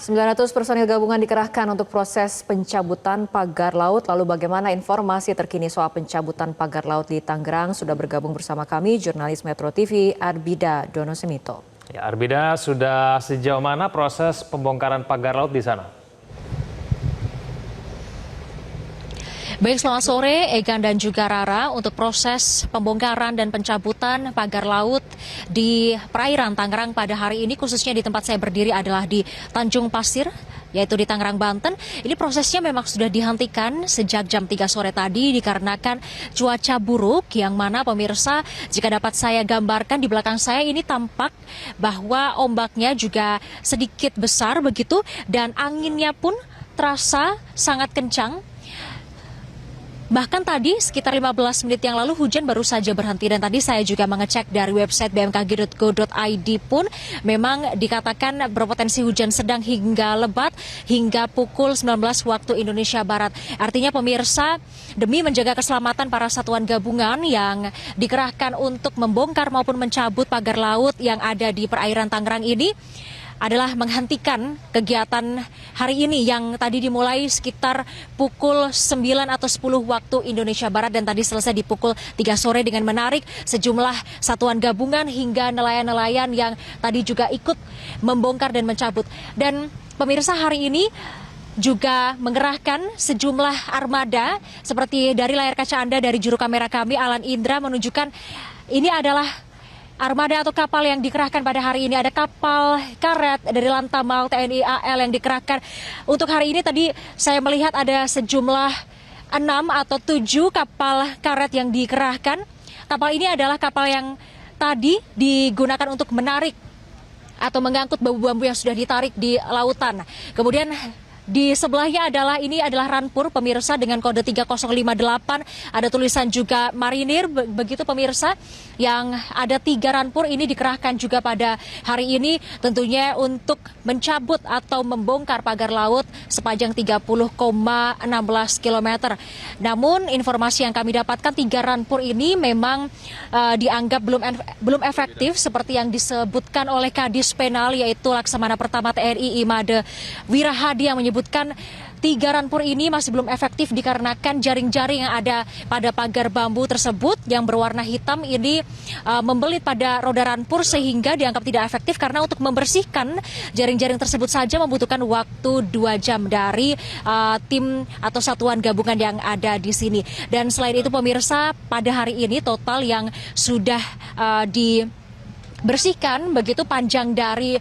900 personil gabungan dikerahkan untuk proses pencabutan pagar laut. Lalu bagaimana informasi terkini soal pencabutan pagar laut di Tangerang? Sudah bergabung bersama kami jurnalis Metro TV Arbida Donosemito. Ya, Arbida, sudah sejauh mana proses pembongkaran pagar laut di sana? Baik, selamat sore Egan dan juga Rara. Untuk proses pembongkaran dan pencabutan pagar laut di perairan Tangerang pada hari ini, khususnya di tempat saya berdiri adalah di Tanjung Pasir, yaitu di Tangerang, Banten. Ini prosesnya memang sudah dihentikan sejak jam 3 sore tadi dikarenakan cuaca buruk, yang mana pemirsa, jika dapat saya gambarkan di belakang saya ini tampak bahwa ombaknya juga sedikit besar begitu, dan anginnya pun terasa sangat kencang. Bahkan tadi sekitar 15 menit yang lalu hujan baru saja berhenti, dan tadi saya juga mengecek dari website bmkg.go.id pun memang dikatakan berpotensi hujan sedang hingga lebat hingga pukul 19 waktu Indonesia Barat. Artinya pemirsa, demi menjaga keselamatan para satuan gabungan yang dikerahkan untuk membongkar maupun mencabut pagar laut yang ada di perairan Tangerang ini, adalah menghentikan kegiatan hari ini yang tadi dimulai sekitar pukul 9 atau 10 waktu Indonesia Barat dan tadi selesai di pukul 3 sore dengan menarik sejumlah satuan gabungan hingga nelayan-nelayan yang tadi juga ikut membongkar dan mencabut. Dan pemirsa, hari ini juga mengerahkan sejumlah armada seperti dari layar kaca Anda, dari juru kamera kami Alan Indra menunjukkan ini adalah armada atau kapal yang dikerahkan pada hari ini. Ada kapal karet dari Lantamal TNI AL yang dikerahkan. Untuk hari ini tadi saya melihat ada sejumlah 6 atau 7 kapal karet yang dikerahkan. Kapal ini adalah kapal yang tadi digunakan untuk menarik atau mengangkut bambu-bambu yang sudah ditarik di lautan. Kemudian di sebelahnya ini adalah Ranpur, pemirsa, dengan kode 3058. Ada tulisan juga Marinir, begitu pemirsa, yang ada 3 Ranpur ini dikerahkan juga pada hari ini tentunya untuk mencabut atau membongkar pagar laut sepanjang 30,16 km. Namun informasi yang kami dapatkan 3 Ranpur ini memang dianggap belum efektif seperti yang disebutkan oleh Kadis Penal, yaitu Laksamana Pertama TNI Imade Wirahadi, yang menyebutkan 3 Ranpur ini masih belum efektif dikarenakan jaring-jaring yang ada pada pagar bambu tersebut yang berwarna hitam ini membelit pada roda Ranpur sehingga dianggap tidak efektif, karena untuk membersihkan jaring-jaring tersebut saja membutuhkan waktu 2 jam dari tim atau satuan gabungan yang ada di sini. Dan selain itu pemirsa, pada hari ini total yang sudah dibersihkan begitu panjang dari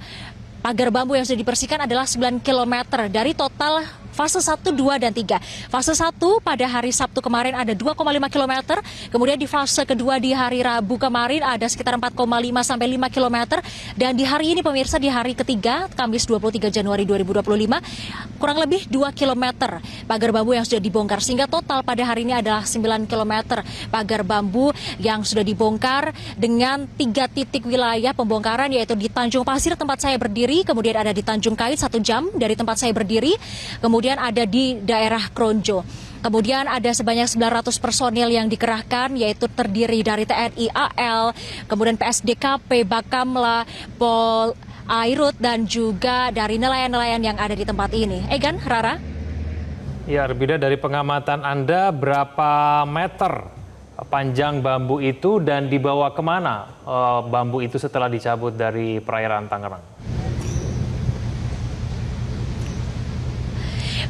pagar bambu yang sudah dibersihkan adalah 9 km dari total fase 1, 2, dan 3. Fase 1 pada hari Sabtu kemarin ada 2,5 km, kemudian di fase kedua di hari Rabu kemarin ada sekitar 4,5 sampai 5 km, dan di hari ini pemirsa, di hari ketiga, Kamis 23 Januari 2025, kurang lebih 2 km pagar bambu yang sudah dibongkar, sehingga total pada hari ini adalah 9 km pagar bambu yang sudah dibongkar dengan 3 titik wilayah pembongkaran, yaitu di Tanjung Pasir tempat saya berdiri, kemudian ada di Tanjung Kait 1 jam dari tempat saya berdiri, kemudian ada di daerah Kronjo. Kemudian ada sebanyak 900 personil yang dikerahkan, yaitu terdiri dari TNI AL, kemudian PSDKP, Bakamla, Pol Airut, dan juga dari nelayan-nelayan yang ada di tempat ini. Egan, Rara? Ya, Arbida, dari pengamatan Anda berapa meter panjang bambu itu dan dibawa kemana bambu itu setelah dicabut dari perairan Tangerang?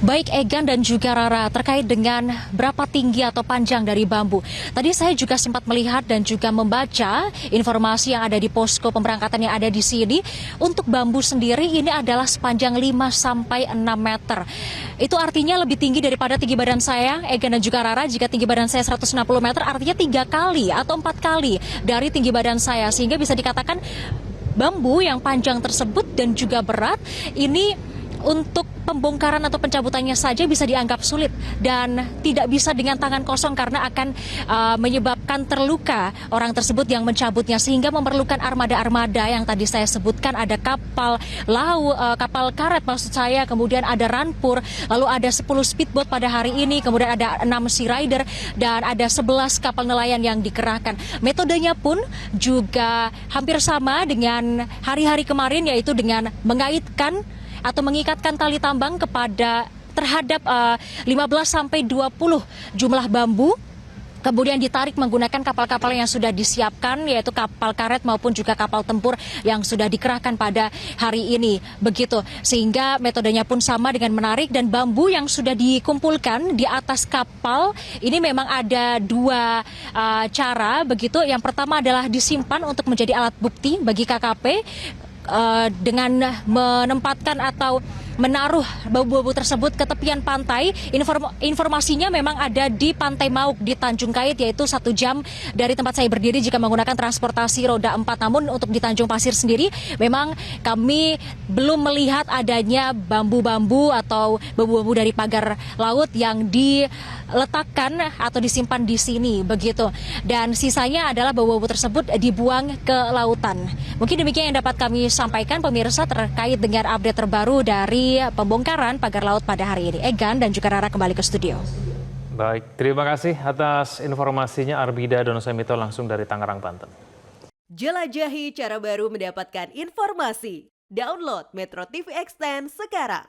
Baik Egan dan juga Rara, terkait dengan berapa tinggi atau panjang dari bambu. Tadi saya juga sempat melihat dan juga membaca informasi yang ada di posko pemberangkatan yang ada di sini. Untuk bambu sendiri ini adalah sepanjang 5 sampai 6 meter. Itu artinya lebih tinggi daripada tinggi badan saya, Egan dan juga Rara. Jika tinggi badan saya 160 meter, artinya 3 kali atau 4 kali dari tinggi badan saya. Sehingga bisa dikatakan bambu yang panjang tersebut dan juga berat ini untuk pembongkaran atau pencabutannya saja bisa dianggap sulit dan tidak bisa dengan tangan kosong, karena akan menyebabkan terluka orang tersebut yang mencabutnya, sehingga memerlukan armada-armada yang tadi saya sebutkan. Ada kapal kapal karet maksud saya, kemudian ada Ranpur, lalu ada 10 speedboat pada hari ini, kemudian ada 6 sea rider, dan ada 11 kapal nelayan yang dikerahkan. Metodenya pun juga hampir sama dengan hari-hari kemarin, yaitu dengan mengaitkan atau mengikatkan tali tambang terhadap 15 sampai 20 jumlah bambu. Kemudian ditarik menggunakan kapal-kapal yang sudah disiapkan, yaitu kapal karet maupun juga kapal tempur yang sudah dikerahkan pada hari ini. Begitu, sehingga metodenya pun sama dengan menarik, dan bambu yang sudah dikumpulkan di atas kapal ini memang ada dua cara. Begitu, yang pertama adalah disimpan untuk menjadi alat bukti bagi KKP dengan menempatkan atau menaruh bambu-bambu tersebut ke tepian pantai. Informasinya memang ada di Pantai Mauk di Tanjung Kait, yaitu 1 jam dari tempat saya berdiri jika menggunakan transportasi roda 4. Namun untuk di Tanjung Pasir sendiri memang kami belum melihat adanya bambu-bambu atau bambu-bambu dari pagar laut yang diletakkan atau disimpan di sini, begitu. Dan sisanya adalah bambu-bambu tersebut dibuang ke lautan. Mungkin demikian yang dapat kami sampaikan pemirsa terkait dengan update terbaru dari pembongkaran pagar laut pada hari ini. Egan dan juga Rara kembali ke studio. Baik, terima kasih atas informasinya Arbida Donosemito langsung dari Tangerang, Banten. Jelajahi cara baru mendapatkan informasi. Download Metro TV Extend sekarang.